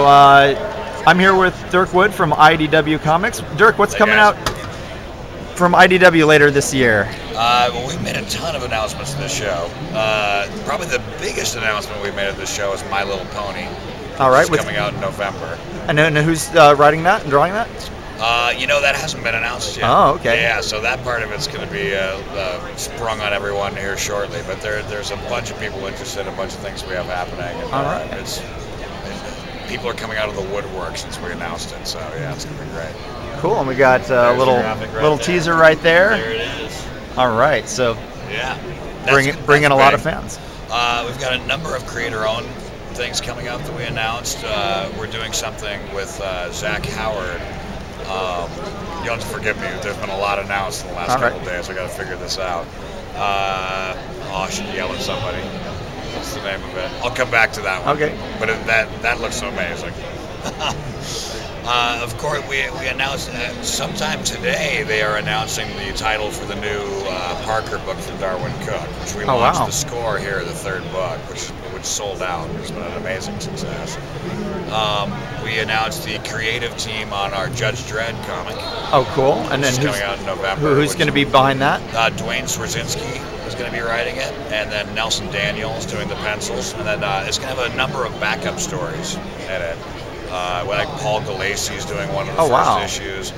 So I'm here with Dirk Wood from IDW Comics. Dirk, what's coming out from IDW later this year? Well, we've made a ton of announcements at this show. Probably the biggest announcement we've made at this show is My Little Pony. All right, which is coming out in November. And who's writing that and drawing that? You know, that hasn't been announced yet. Oh, okay. Yeah, so that part of it's going to be sprung on everyone here shortly. But there's a bunch of people interested, a bunch of things we have happening. And, all right. People are coming out of the woodwork since we announced it, so yeah, it's going to be great. Cool, and we got a little teaser right there. There it is. All right, so yeah, bring in a lot of fans. We've got a number of creator-owned things coming up that we announced. We're doing something with Zach Howard. You'll have to forgive me. There's been a lot announced in the last couple of days. I got to figure this out. I should yell at somebody. What's the name of it? I'll come back to that one. Okay. But that looks amazing. Of course, we announced sometime today they are announcing the title for the new Parker book from Darwin Cook, which we launched the score here, the third book, which sold out. It's been an amazing success. We announced the creative team on our Judge Dredd comic. Oh, cool! And then who's coming out in November? Who's going to be behind that? Dwayne Swarzinski is going to be writing it, and then Nelson Daniels doing the pencils, and then it's going to have a number of backup stories in it. Like Paul Galassi is doing one of the first issues,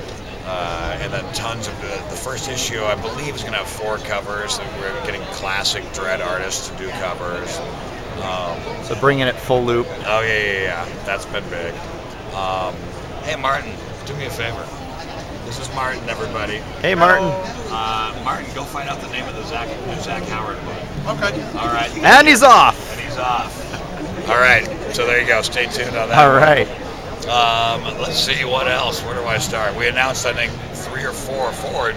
and then tons of the first issue. I believe is going to have 4 covers. And we're getting classic Dredd artists to do covers. So bringing it full loop. Oh yeah. That's been big. Hey Martin, do me a favor. This is Martin, everybody. Hey Martin. Martin, go find out the name of the new Zach Howard book. Okay. All right. And he's off. All right. So there you go. Stay tuned on that. All right. Let's see what else. Where do I start? We announced, I think, 3 or 4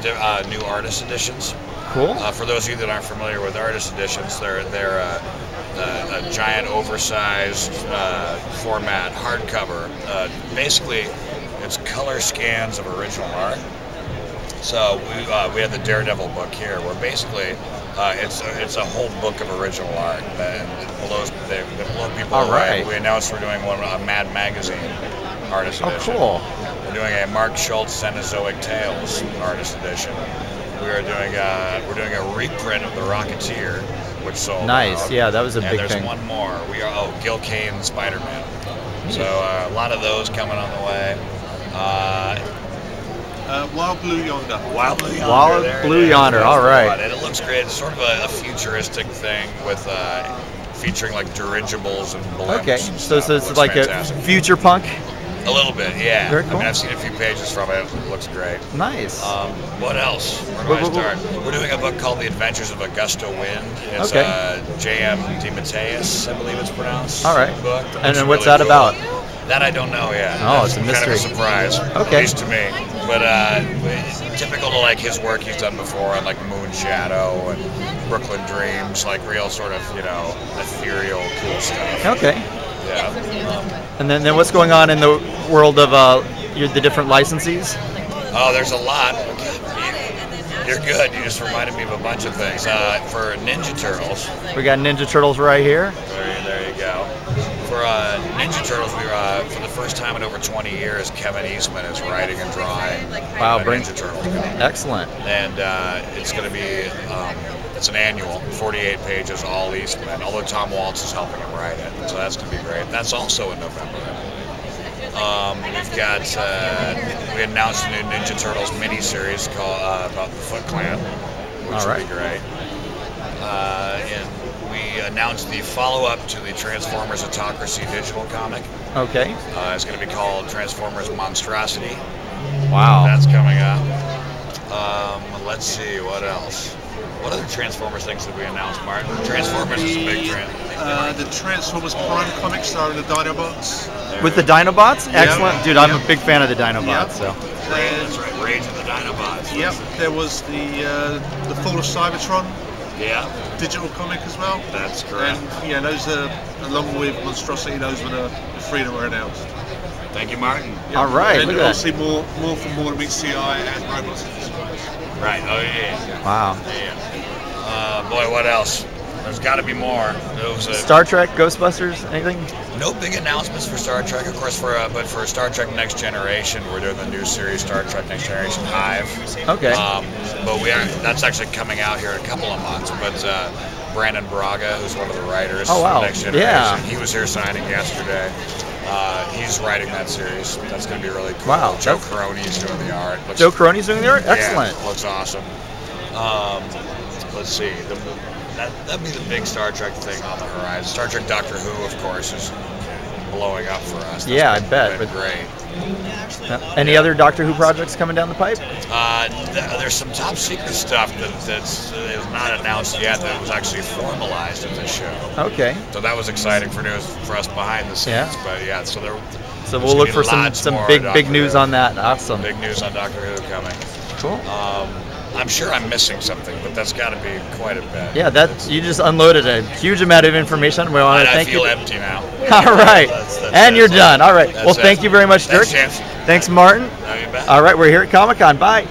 new artist editions. Cool. For those of you that aren't familiar with artist editions, they're a giant, oversized format hardcover. Basically, it's color scans of original art. So we had the Daredevil book here, where basically it's a whole book of original art, and it blows people away. We announced we're doing a Mad Magazine artist edition. Oh, cool. We're doing a Mark Schultz Cenozoic Tales artist edition. We're doing a reprint of The Rocketeer, which sold out. Yeah, that was a big thing. And there's one more. Gil Kane Spider-Man. So a lot of those coming on the way. Wild Blue Yonder. Wild Blue Yonder. Wild Blue Yonder. All right. And it looks great. It's sort of a futuristic thing with featuring like dirigibles and blimps. Okay. So it's like fantastic. A future punk. A little bit, yeah. Very cool. I mean, I've seen a few pages from it. It looks great. Nice. What else? Where do I start? We're doing a book called The Adventures of Augusto Wind. It's J.M. DeMatteis, I believe it's pronounced. All right. Book. And then what's that about? That I don't know yet. Oh, it's a mystery. Kind of a surprise. Okay. At least to me. But typical to like his work he's done before on like Moon Shadow and Brooklyn Dreams, like real sort of, ethereal, cool stuff. Okay. Yeah. And then what's going on in the world of the different licensees? Oh, there's a lot. You're good. You just reminded me of a bunch of things. For Ninja Turtles. We got Ninja Turtles right here. There you go. For Ninja Turtles, for the first time in over 20 years, Kevin Eastman is writing and drawing Ninja Turtles comic. Excellent. And it's going to be, it's an annual, 48 pages, all Eastman, although Tom Waltz is helping him write it. So that's going to be great. That's also in November. We've got, we announced a new Ninja Turtles miniseries called about the Foot Clan, which will be great. And we announced the follow-up to the Transformers Autocracy digital comic. Okay. It's going to be called Transformers Monstrosity. Wow. That's coming up. Let's see, what else? What other Transformers things did we announce, Martin? Transformers is a big trend. The Transformers Prime comic starring the Dinobots. With the Dinobots? Excellent. Dude, I'm a big fan of the Dinobots. So. That's right, Rage of the Dinobots. Yep, there was the Fall of Cybertron. Yeah. Digital comic as well. That's correct. And yeah, those are, along with Monstrosity, those were the three that were announced. Thank you, Martin. Yep. All right. And obviously more from More Meets CI and Robots in Disguise. Right. Oh yeah. Wow. Yeah. Boy, what else? There's got to be more. It was Star Trek, Ghostbusters, anything? No big announcements for Star Trek, of course. But for Star Trek Next Generation, we're doing the new series Star Trek Next Generation Hive. Okay. But that's actually coming out here in a couple of months. But Brandon Braga, who's one of the writers wow. for Next Generation, Yeah. he was here signing yesterday. He's writing that series. That's going to be really cool. Wow. Joe Caroni's doing the art. Joe Caroni's doing the art? Excellent. Yeah, looks awesome. Let's see. That'd be the big Star Trek thing on the horizon. Star Trek Doctor Who, of course, is blowing up for us. Yeah, I bet. Been great. Any other Doctor Who projects coming down the pipe? There's some top secret stuff that's not announced yet that was actually formalized at this show. Okay. So that was exciting for us behind the scenes. Yeah. But yeah, so we'll look for some big news on that. Awesome. Big news on Doctor Who coming. Cool. I'm sure I'm missing something, but that's got to be quite a bit. Yeah, you just unloaded a huge amount of information. We want to thank you. I feel empty now. All right, and you're done. All right. Well, thank you very much, Dirk. Thanks, Thanks, Martin. No, you bet. All right, we're here at Comic-Con. Bye.